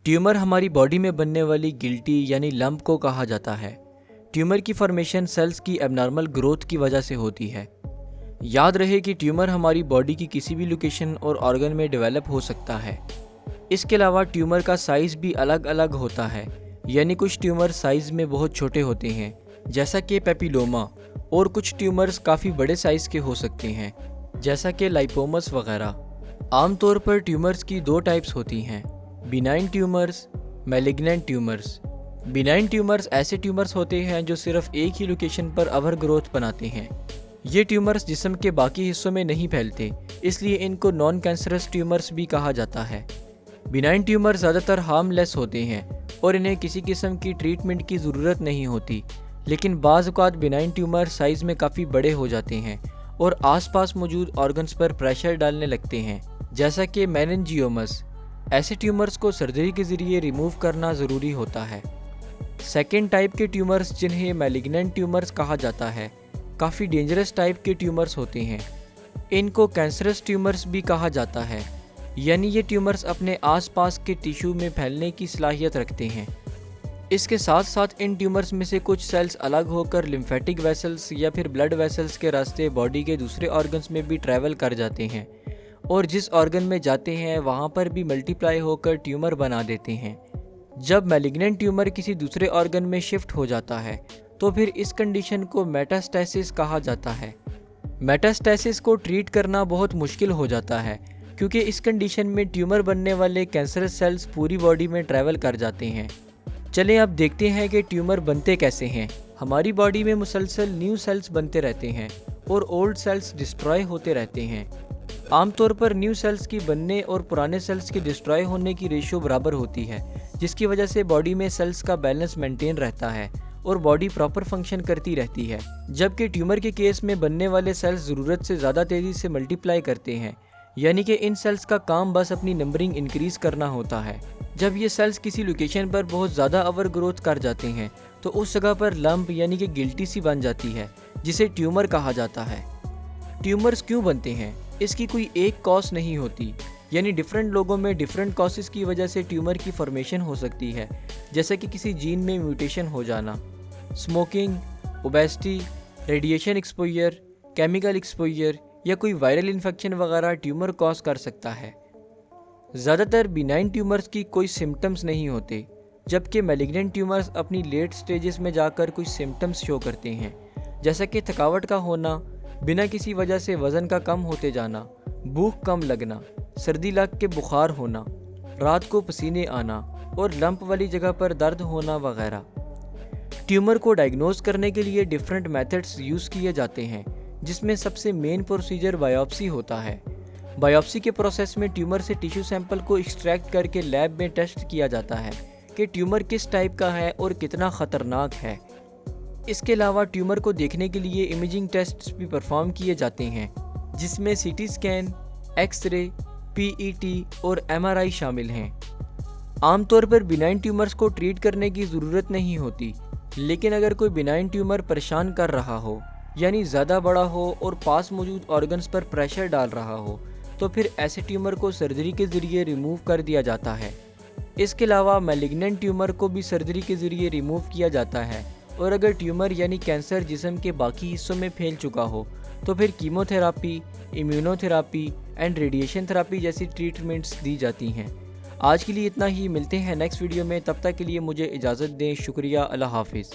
Tumour हमारी body में बनने वाली गिल्टी यानी लंप को कहा जाता है। ट्यूमर की फॉर्मेशन सेल्स की एबनॉर्मल ग्रोथ की वजह से होती है। याद रहे कि ट्यूमर हमारी बॉडी की किसी भी लोकेशन और ऑर्गन में डेवलप हो सकता है। इसके अलावा ट्यूमर का साइज़ भी अलग अलग होता है, यानी कुछ ट्यूमर साइज़ में बहुत छोटे होते हैं जैसा कि पेपिलोमा, और कुछ ट्यूमर्स काफ़ी बड़े साइज़ के हो सकते हैं जैसा कि लाइपोमस वगैरह। आमतौर पर ट्यूमर्स की दो टाइप्स होती हैं, benign tumours, malignant tumours. Benign tumours ऐसे ट्यूमर्स होते हैं जो सिर्फ एक ही लोकेशन पर ओवर ग्रोथ बनाते हैं। ये ट्यूमर्स जिस्म के बाकी हिस्सों में नहीं फैलते, इसलिए इनको नॉन कैंसरस ट्यूमर्स भी कहा जाता है। बिनाइन ट्यूमर ज़्यादातर हार्मलेस होते हैं और इन्हें किसी किस्म की ट्रीटमेंट की ज़रूरत नहीं होती, लेकिन बाज़ औक़ात बिनाइन ट्यूमर साइज़ में काफ़ी बड़े हो जाते हैं और आसपास मौजूद ऑर्गन्स पर प्रेशर डालने लगते हैं, जैसा कि मेनिंजियोमस। ऐसे ट्यूमर्स को सर्जरी के ज़रिए रिमूव करना ज़रूरी होता है। सेकेंड टाइप के ट्यूमर्स, जिन्हें मैलिग्नेंट ट्यूमर्स कहा जाता है, काफ़ी डेंजरस टाइप के ट्यूमर्स होते हैं। इनको कैंसरस ट्यूमर्स भी कहा जाता है, यानी ये ट्यूमर्स अपने आसपास के टिश्यू में फैलने की सलाहियत रखते हैं। इसके साथ साथ इन ट्यूमर्स में से कुछ सेल्स अलग होकर लिम्फेटिक वेसल्स या फिर ब्लड वेसल्स के रास्ते बॉडी के दूसरे ऑर्गन्स में भी ट्रैवल कर जाते हैं, और जिस ऑर्गन में जाते हैं वहाँ पर भी मल्टीप्लाई होकर ट्यूमर बना देते हैं। जब मैलिग्नेंट ट्यूमर किसी दूसरे ऑर्गन में शिफ्ट हो जाता है तो फिर इस कंडीशन को मेटास्टेसिस कहा जाता है। मेटास्टेसिस को ट्रीट करना बहुत मुश्किल हो जाता है, क्योंकि इस कंडीशन में ट्यूमर बनने वाले कैंसरस सेल्स पूरी बॉडी में ट्रैवल कर जाते हैं। चलें अब देखते हैं कि ट्यूमर बनते कैसे हैं। हमारी बॉडी में मुसलसल न्यू सेल्स बनते रहते हैं और ओल्ड सेल्स डिस्ट्रॉय होते रहते हैं। आमतौर पर न्यू सेल्स की बनने और पुराने सेल्स के डिस्ट्रॉय होने की रेशियो बराबर होती है, जिसकी वजह से बॉडी में सेल्स का बैलेंस मेंटेन रहता है और बॉडी प्रॉपर फंक्शन करती रहती है। जबकि ट्यूमर के केस में बनने वाले सेल्स ज़रूरत से ज़्यादा तेज़ी से मल्टीप्लाई करते हैं, यानी कि इन सेल्स का काम बस अपनी नंबरिंग इंक्रीज करना होता है। जब ये सेल्स किसी लोकेशन पर बहुत ज़्यादा ओवर ग्रोथ कर जाते हैं तो उस जगह पर लंप यानी कि गिल्टी सी बन जाती है, जिसे ट्यूमर कहा जाता है। ट्यूमर्स क्यों बनते हैं? इसकी कोई एक कॉज नहीं होती, यानी डिफरेंट लोगों में डिफरेंट कॉजेज़ की वजह से ट्यूमर की फॉर्मेशन हो सकती है, जैसे कि किसी जीन में म्यूटेशन हो जाना, smoking, obesity, radiation exposure, chemical exposure या कोई वायरल इन्फेक्शन वगैरह ट्यूमर कॉज कर सकता है। ज़्यादातर बिनाइन ट्यूमर्स की कोई सिम्टम्स नहीं होते, जबकि मैलिग्नेंट ट्यूमर्स अपनी लेट स्टेजेस में जाकर कुछ सिम्टम्स शो करते हैं, जैसा कि थकावट का होना, बिना किसी वजह से वज़न का कम होते जाना, भूख कम लगना, सर्दी लग के बुखार होना, रात को पसीने आना और लंप वाली जगह पर दर्द होना वगैरह। ट्यूमर को डायग्नोज करने के लिए डिफरेंट मेथड्स यूज़ किए जाते हैं, जिसमें सबसे मेन प्रोसीजर बायोप्सी होता है। बायोप्सी के प्रोसेस में ट्यूमर से टिश्यू सैंपल को एक्सट्रैक्ट करके लैब में टेस्ट किया जाता है कि ट्यूमर किस टाइप का है और कितना ख़तरनाक है। इसके अलावा ट्यूमर को देखने के लिए इमेजिंग टेस्ट्स भी परफॉर्म किए जाते हैं, जिसमें सीटी स्कैन, एक्सरे, पीईटी और एमआरआई शामिल हैं। आमतौर पर बिनाइन ट्यूमर्स को ट्रीट करने की ज़रूरत नहीं होती, लेकिन अगर कोई बिनाइन ट्यूमर परेशान कर रहा हो, यानी ज़्यादा बड़ा हो और पास मौजूद ऑर्गन्स पर प्रेशर डाल रहा हो, तो फिर ऐसे ट्यूमर को सर्जरी के ज़रिए रिमूव कर दिया जाता है। इसके अलावा मैलिग्नेंट ट्यूमर को भी सर्जरी के ज़रिए रिमूव किया जाता है, और अगर ट्यूमर यानी कैंसर जिस्म के बाकी हिस्सों में फैल चुका हो तो फिर chemotherapy, immunotherapy and radiation therapy जैसी ट्रीटमेंट्स दी जाती हैं। आज के लिए इतना ही, मिलते हैं नेक्स्ट वीडियो में। तब तक के लिए मुझे इजाज़त दें। शुक्रिया। अल्लाह हाफिज़।